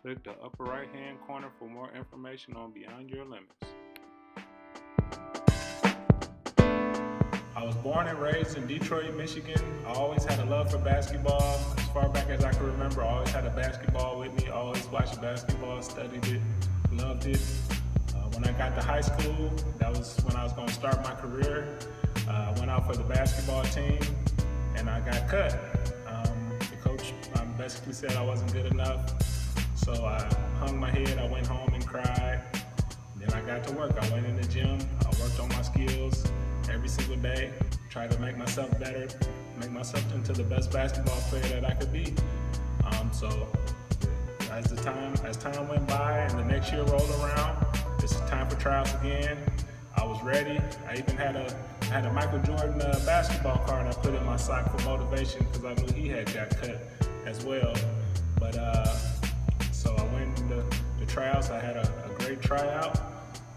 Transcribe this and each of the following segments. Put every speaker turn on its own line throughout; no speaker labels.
Click the upper right hand corner for more information on Beyond Your Limits. I was born and raised in Detroit, Michigan. I always had a love for basketball. As far back as I can remember, I always had a basketball with me. I always watched basketball, studied it, loved it. When I got to high school, that was when I was going to start my career. I went out for the basketball team and I got cut. The coach basically said I wasn't good enough. So I hung my head, I went home and cried. Then I got to work. I went in the gym, I worked on my skills every single day, tried to make myself better, make myself into the best basketball player that I could be. So as time went by and the next year rolled around, it's time for tryouts again. I was ready. I even had a Michael Jordan basketball card I put in my sock for motivation because I knew he had got cut as well. But so I went into the tryouts. I had a great tryout.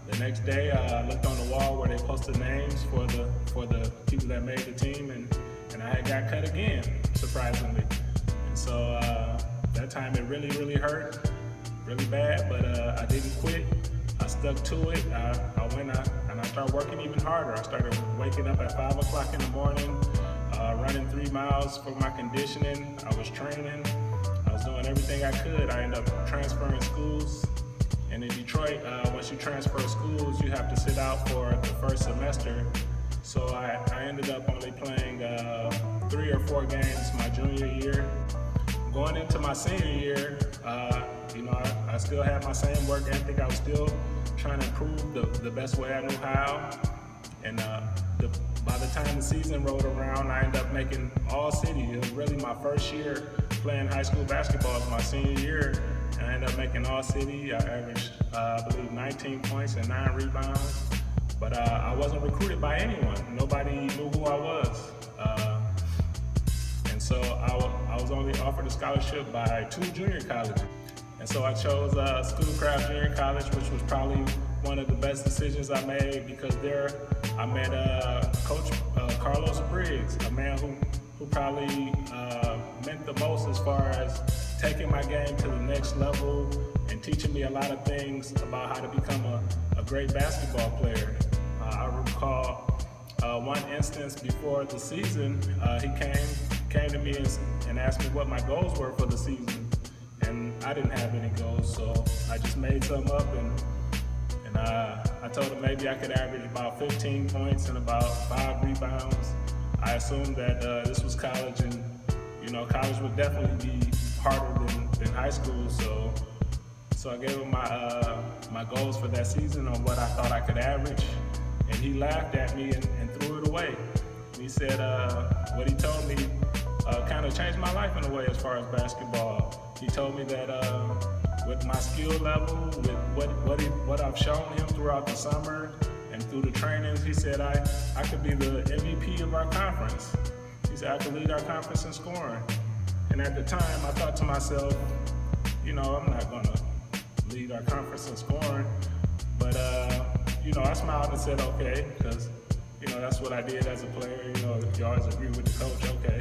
The next day, I looked on the wall where they posted names for the people that made the team, and I had got cut again, surprisingly. And so that time it really hurt, really bad, but I didn't quit. I stuck to it. I went out and I started working even harder. I started waking up at 5 o'clock in the morning, running 3 miles for my conditioning. I was training. I was doing everything I could. I ended up transferring schools. And in Detroit, once you transfer schools, you have to sit out for the first semester. So I ended up only playing 3 or 4 games my junior year. Going into my senior year, I still had my same work ethic. I was still trying to improve the best way I knew how. And by the time the season rolled around, I ended up making All-City. It was really my first year playing high school basketball. It was my senior year. And I ended up making All-City. I averaged, I believe, 19 points and 9 rebounds. But I wasn't recruited by anyone. Nobody knew who I was. And so I was only offered a scholarship by 2 junior colleges. And so I chose Schoolcraft Junior College, which was probably one of the best decisions I made because there I met Coach Carlos Briggs, a man who probably meant the most as far as taking my game to the next level and teaching me a lot of things about how to become a great basketball player. I recall one instance before the season, he came to me and asked me what my goals were for the season. And I didn't have any goals, so I just made some up and I told him maybe I could average about 15 points and about 5 rebounds. I assumed that this was college, and college would definitely be harder than high school. So I gave him my goals for that season on what I thought I could average, and he laughed at me and threw it away. He said what he told me kind of changed my life in a way as far as basketball. He told me that with my skill level, with what I've shown him throughout the summer and through the trainings, he said I could be the MVP of our conference. He said I could lead our conference in scoring. And at the time, I thought to myself, I'm not going to lead our conference in scoring. But, I smiled and said, okay, because, that's what I did as a player. You always agree with the coach, okay.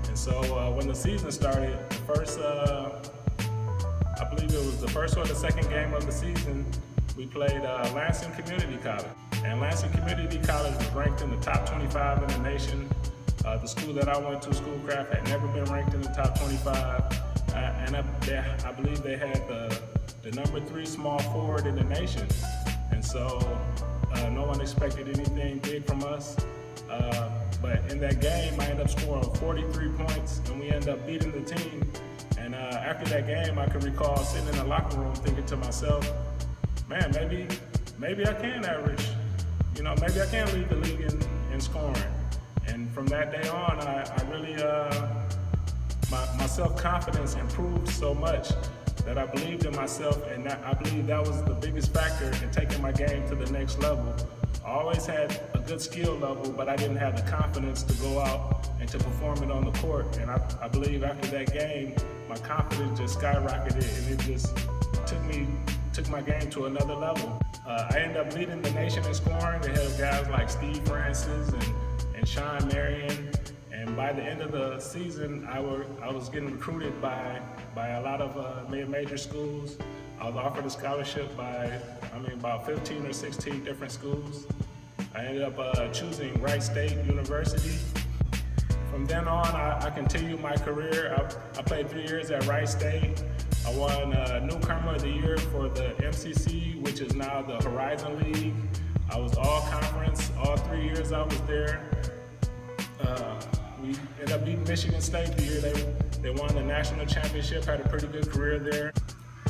And so when the season started, the first, I believe it was the first or the second game of the season, we played Lansing Community College. And Lansing Community College was ranked in the top 25 in the nation. The school that I went to, Schoolcraft, had never been ranked in the top 25. And I believe they had the number 3 small forward in the nation. And so no one expected anything big from us. But in that game, I ended up scoring 43 points, and we ended up beating the team. And after that game, I could recall sitting in the locker room thinking to myself, man, maybe I can average, maybe I can lead the league in scoring. And from that day on, I really, my self-confidence improved so much that I believed in myself, and I believe that was the biggest factor in taking my game to the next level. I always had a good skill level, but I didn't have the confidence to go out and to perform it on the court. And I believe after that game, my confidence just skyrocketed, and it just took my game to another level. I ended up leading the nation in scoring ahead of guys like Steve Francis and Sean Marion, and And by the end of the season, I was getting recruited by a lot of major schools. I was offered a scholarship by, about 15 or 16 different schools. I ended up choosing Wright State University. From then on, I continued my career. I played 3 years at Wright State. I won Newcomer of the Year for the MCC, which is now the Horizon League. I was all conference, all 3 years I was there. We ended up beating Michigan State the year they won the national championship, had a pretty good career there.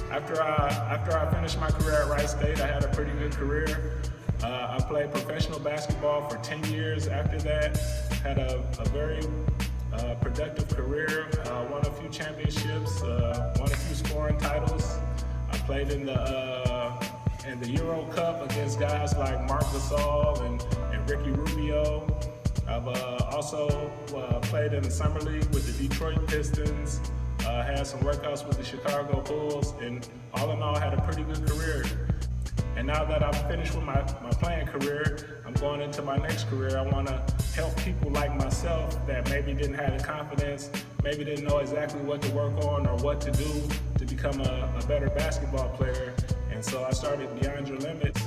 After I finished my career at Wright State, I had a pretty good career. I played professional basketball for 10 years after that, had a very productive career, won a few championships, won a few scoring titles. I played in the Euro Cup against guys like Marc Gasol and Ricky Rubio. I've also played in the Summer League with the Detroit Pistons, had some workouts with the Chicago Bulls, and all in all had a pretty good career. And now that I'm finished with my playing career, I'm going into my next career. I want to help people like myself that maybe didn't have the confidence, maybe didn't know exactly what to work on or what to do to become a better basketball player. And so I started Beyond Your Limits.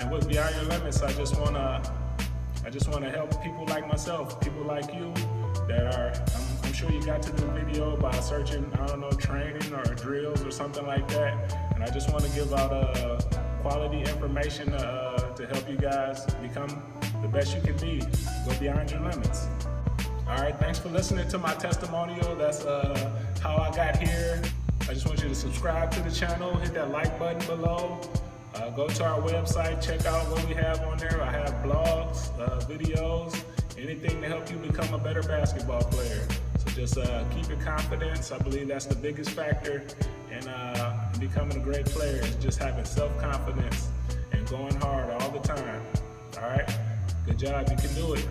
And with Beyond Your Limits, I just want to help people like myself, people like you that are, I'm sure you got to the video by searching, training or drills or something like that. And I just want to give out quality information to help you guys become the best you can be. Go beyond your limits. All right, thanks for listening to my testimonial. That's how I got here. I just want you to subscribe to the channel, hit that like button below. Go to our website, check out what we have on there. I have blogs, videos, anything to help you become a better basketball player. So just keep your confidence. I believe that's the biggest factor in becoming a great player, is just having self-confidence and going hard all the time. All right, good job, you can do it.